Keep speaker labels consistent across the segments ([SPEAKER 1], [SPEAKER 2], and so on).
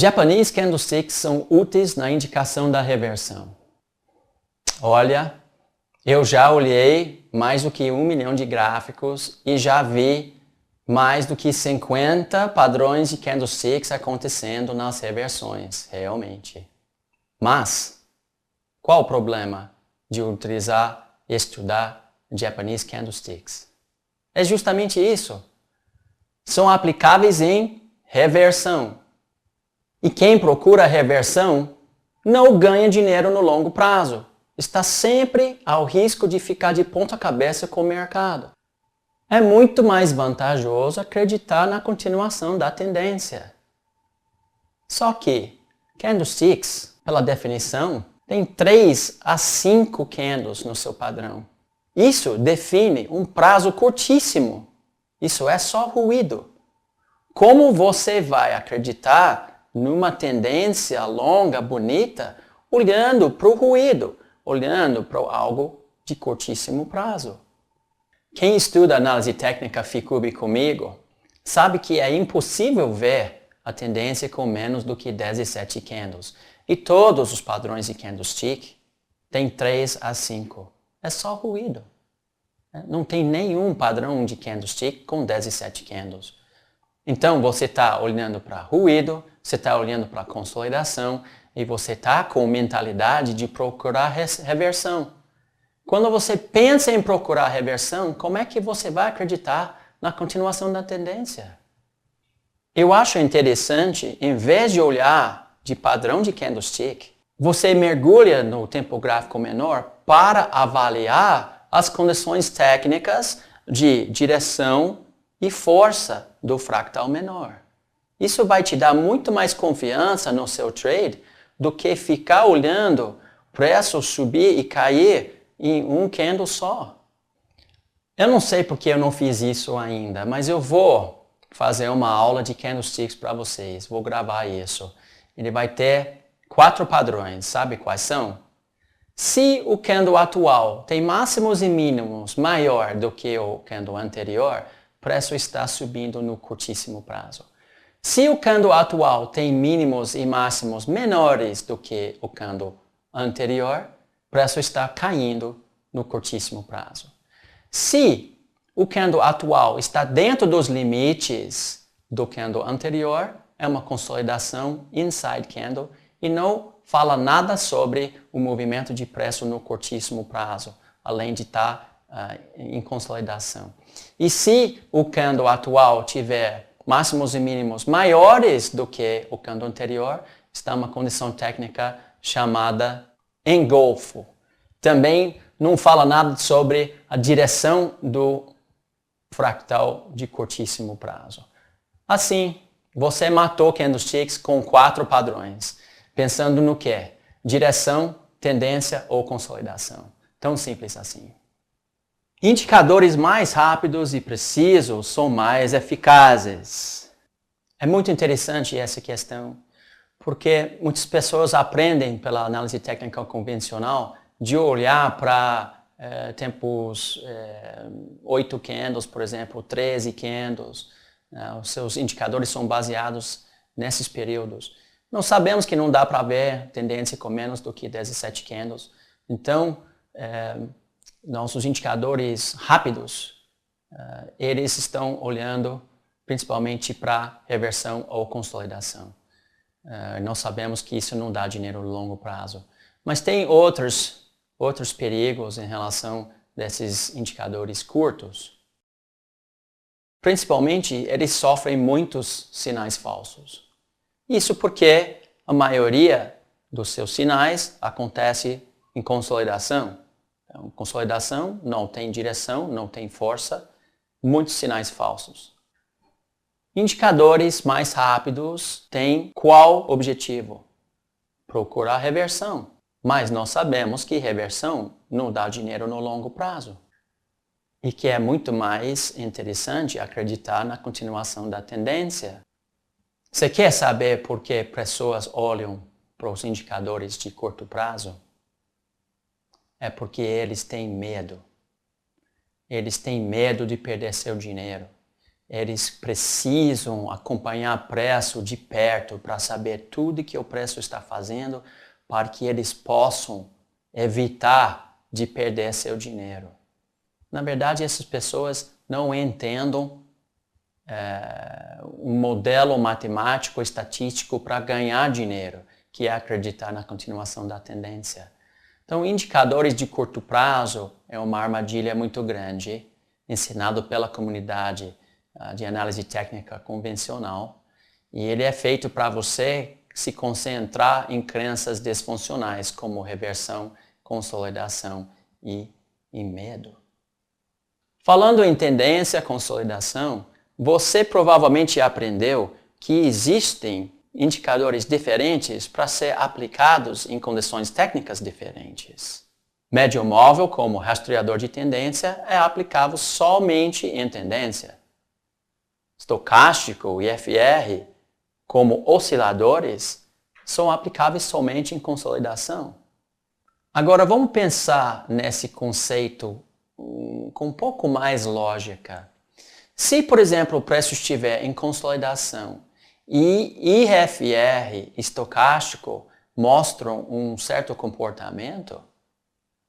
[SPEAKER 1] Japanese candlesticks são úteis na indicação da reversão. Olha, eu já olhei mais do que 1 milhão de gráficos e já vi mais do que 50 padrões de candlesticks acontecendo nas reversões, realmente. Mas, qual o problema de estudar Japanese candlesticks? É justamente isso. São aplicáveis em reversão. E quem procura reversão não ganha dinheiro no longo prazo. Está sempre ao risco de ficar de ponta cabeça com o mercado. É muito mais vantajoso acreditar na continuação da tendência. Só que candlesticks, pela definição, tem 3 a 5 candles no seu padrão. Isso define um prazo curtíssimo. Isso é só ruído. Como você vai acreditar numa tendência longa, bonita, olhando para o ruído, olhando para algo de curtíssimo prazo? Quem estuda análise técnica FICUB comigo sabe que é impossível ver a tendência com menos do que 17 candles. E todos os padrões de candlestick têm 3 a 5. É só ruído. Não tem nenhum padrão de candlestick com 17 candles. Então você está olhando para ruído, você está olhando para consolidação e você está com mentalidade de procurar reversão. Quando você pensa em procurar reversão, como é que você vai acreditar na continuação da tendência? Eu acho interessante, em vez de olhar de padrão de candlestick, você mergulha no tempo gráfico menor para avaliar as condições técnicas de direção e força do fractal menor. Isso vai te dar muito mais confiança no seu trade do que ficar olhando preço subir e cair em um candle só. Eu não sei porque eu não fiz isso ainda, mas eu vou fazer uma aula de candlesticks para vocês. Vou gravar isso. Ele vai ter 4 padrões. Sabe quais são? Se o candle atual tem máximos e mínimos maior do que o candle anterior, o preço está subindo no curtíssimo prazo. Se o candle atual tem mínimos e máximos menores do que o candle anterior, o preço está caindo no curtíssimo prazo. Se o candle atual está dentro dos limites do candle anterior, é uma consolidação inside candle e não fala nada sobre o movimento de preço no curtíssimo prazo, além de estar em consolidação. E se o candle atual tiver máximos e mínimos maiores do que o candle anterior, está uma condição técnica chamada engolfo. Também não fala nada sobre a direção do fractal de curtíssimo prazo. Assim, você matou candlesticks com 4 padrões, pensando no que? Direção, tendência ou consolidação. Tão simples assim. Indicadores mais rápidos e precisos são mais eficazes. É muito interessante essa questão, porque muitas pessoas aprendem pela análise técnica convencional de olhar para tempos 8 candles, por exemplo, 13 candles. Os seus indicadores são baseados nesses períodos. Nós sabemos que não dá para ver tendência com menos do que 17 candles. Então, nossos indicadores rápidos, eles estão olhando principalmente para reversão ou consolidação. Nós sabemos que isso não dá dinheiro no longo prazo. Mas tem outros perigos em relação desses indicadores curtos. Principalmente, eles sofrem muitos sinais falsos. Isso porque a maioria dos seus sinais acontece em consolidação. Então, consolidação não tem direção, não tem força, muitos sinais falsos. Indicadores mais rápidos têm qual objetivo? Procurar reversão. Mas nós sabemos que reversão não dá dinheiro no longo prazo. E que é muito mais interessante acreditar na continuação da tendência. Você quer saber por que pessoas olham para os indicadores de curto prazo? É porque eles têm medo. Eles têm medo de perder seu dinheiro. Eles precisam acompanhar o preço de perto para saber tudo que o preço está fazendo para que eles possam evitar de perder seu dinheiro. Na verdade, essas pessoas não entendem um modelo matemático, estatístico para ganhar dinheiro, que é acreditar na continuação da tendência. Então, indicadores de curto prazo é uma armadilha muito grande, ensinado pela comunidade de análise técnica convencional, e ele é feito para você se concentrar em crenças disfuncionais, como reversão, consolidação e medo. Falando em tendência, consolidação, você provavelmente aprendeu que existem indicadores diferentes para ser aplicados em condições técnicas diferentes. Médio móvel, como rastreador de tendência, é aplicável somente em tendência. Estocástico e FR, como osciladores, são aplicáveis somente em consolidação. Agora vamos pensar nesse conceito com um pouco mais lógica. Se, por exemplo, o preço estiver em consolidação e IFR, estocástico, mostram um certo comportamento,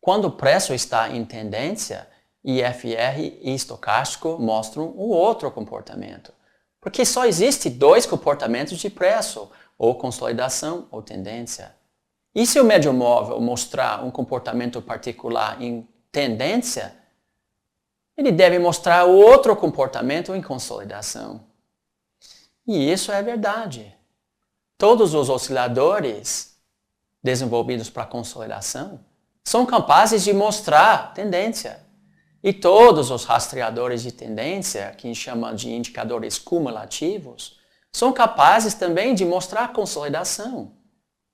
[SPEAKER 1] quando o preço está em tendência, IFR e estocástico mostram um outro comportamento. Porque só existe dois comportamentos de preço, ou consolidação ou tendência. E se o médio móvel mostrar um comportamento particular em tendência, ele deve mostrar outro comportamento em consolidação. E isso é verdade. Todos os osciladores desenvolvidos para consolidação são capazes de mostrar tendência. E todos os rastreadores de tendência, que a gente chama de indicadores cumulativos, são capazes também de mostrar consolidação.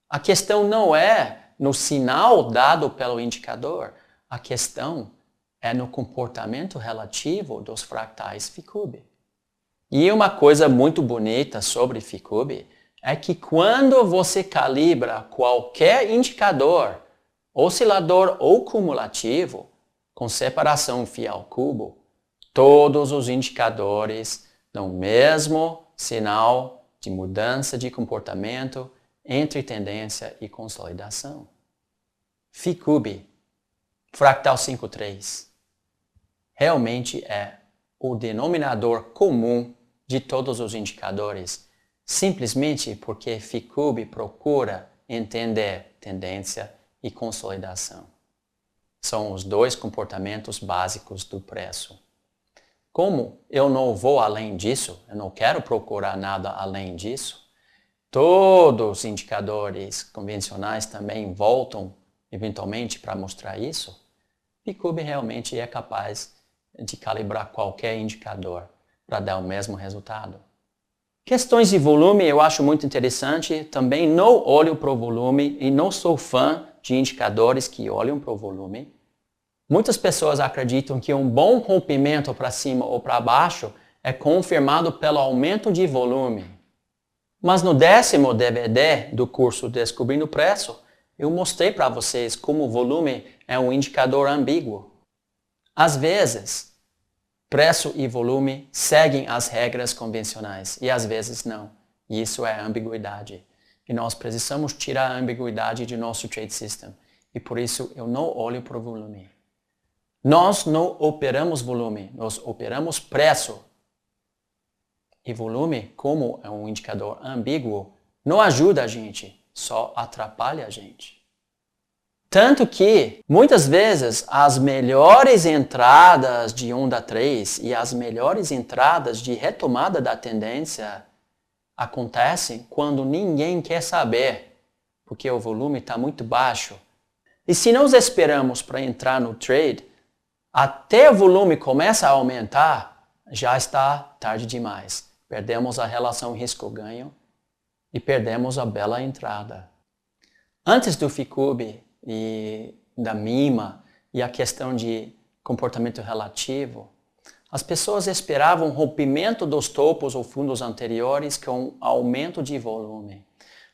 [SPEAKER 1] A questão não é no sinal dado pelo indicador, a questão é no comportamento relativo dos fractais Ficube. E uma coisa muito bonita sobre Ficube é que quando você calibra qualquer indicador, oscilador ou cumulativo, com separação fiel cubo, todos os indicadores dão o mesmo sinal de mudança de comportamento entre tendência e consolidação. Ficube, fractal 5.3, realmente é o denominador comum de todos os indicadores, simplesmente porque Ficube procura entender tendência e consolidação. São os dois comportamentos básicos do preço. Como eu não vou além disso, eu não quero procurar nada além disso, todos os indicadores convencionais também voltam eventualmente para mostrar isso. Ficube realmente é capaz de calibrar qualquer indicador para dar o mesmo resultado. Questões de volume eu acho muito interessante. Também não olho para o volume e não sou fã de indicadores que olham para o volume. Muitas pessoas acreditam que um bom rompimento para cima ou para baixo é confirmado pelo aumento de volume. Mas no 10º DVD do curso Descobrindo o Preço, eu mostrei para vocês como o volume é um indicador ambíguo. Às vezes, preço e volume seguem as regras convencionais e às vezes não. E isso é ambiguidade. E nós precisamos tirar a ambiguidade de nosso trade system. E por isso eu não olho para o volume. Nós não operamos volume, nós operamos preço. E volume, como é um indicador ambíguo, não ajuda a gente, só atrapalha a gente. Tanto que, muitas vezes, as melhores entradas de onda 3 e as melhores entradas de retomada da tendência acontecem quando ninguém quer saber, porque o volume está muito baixo. E se nós esperamos para entrar no trade, até o volume começa a aumentar, já está tarde demais. Perdemos a relação risco-ganho e perdemos a bela entrada. Antes do Ficube e da MIMA e a questão de comportamento relativo, as pessoas esperavam rompimento dos topos ou fundos anteriores com aumento de volume.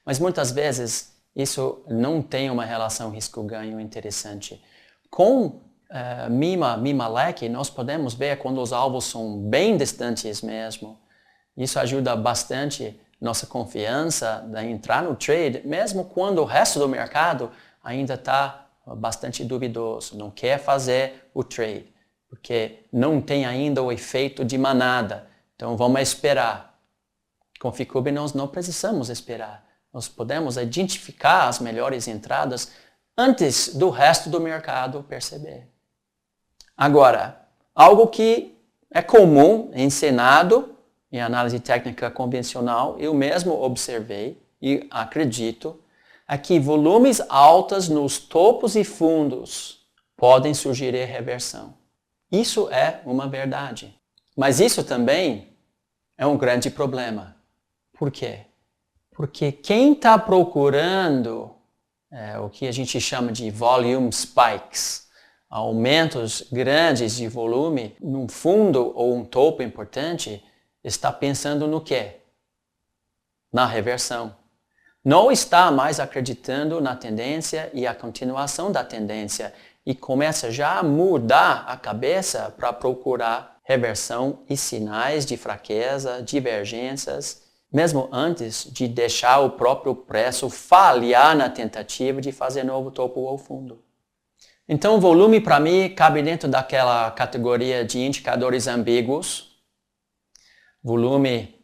[SPEAKER 1] Mas muitas vezes isso não tem uma relação risco-ganho interessante. Com mima leque, nós podemos ver quando os alvos são bem distantes mesmo. Isso ajuda bastante nossa confiança de entrar no trade, mesmo quando o resto do mercado ainda está bastante duvidoso, não quer fazer o trade, porque não tem ainda o efeito de manada. Então vamos esperar. Com Ficube nós não precisamos esperar. Nós podemos identificar as melhores entradas antes do resto do mercado perceber. Agora, algo que é comum ensinado em análise técnica convencional, eu mesmo observei e acredito, é que volumes altos nos topos e fundos podem sugerir reversão. Isso é uma verdade. Mas isso também é um grande problema. Por quê? Porque quem está procurando o que a gente chama de volume spikes, aumentos grandes de volume num fundo ou um topo importante, está pensando no quê? Na reversão. Não está mais acreditando na tendência e a continuação da tendência e começa já a mudar a cabeça para procurar reversão e sinais de fraqueza, divergências, mesmo antes de deixar o próprio preço falhar na tentativa de fazer novo topo ou fundo. Então, o volume, para mim, cabe dentro daquela categoria de indicadores ambíguos. Volume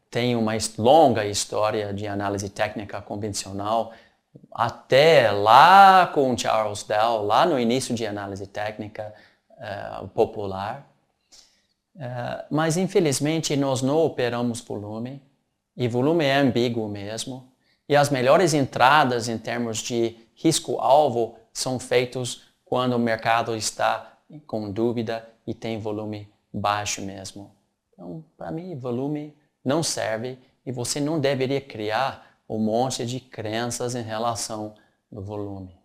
[SPEAKER 1] tem uma longa história de análise técnica convencional, até lá com Charles Dell, lá no início de análise técnica popular. Mas, infelizmente, nós não operamos volume, e volume é ambíguo mesmo, e as melhores entradas em termos de risco-alvo são feitos quando o mercado está com dúvida e tem volume baixo mesmo. Então, para mim, volume não serve e você não deveria criar um monte de crenças em relação ao volume.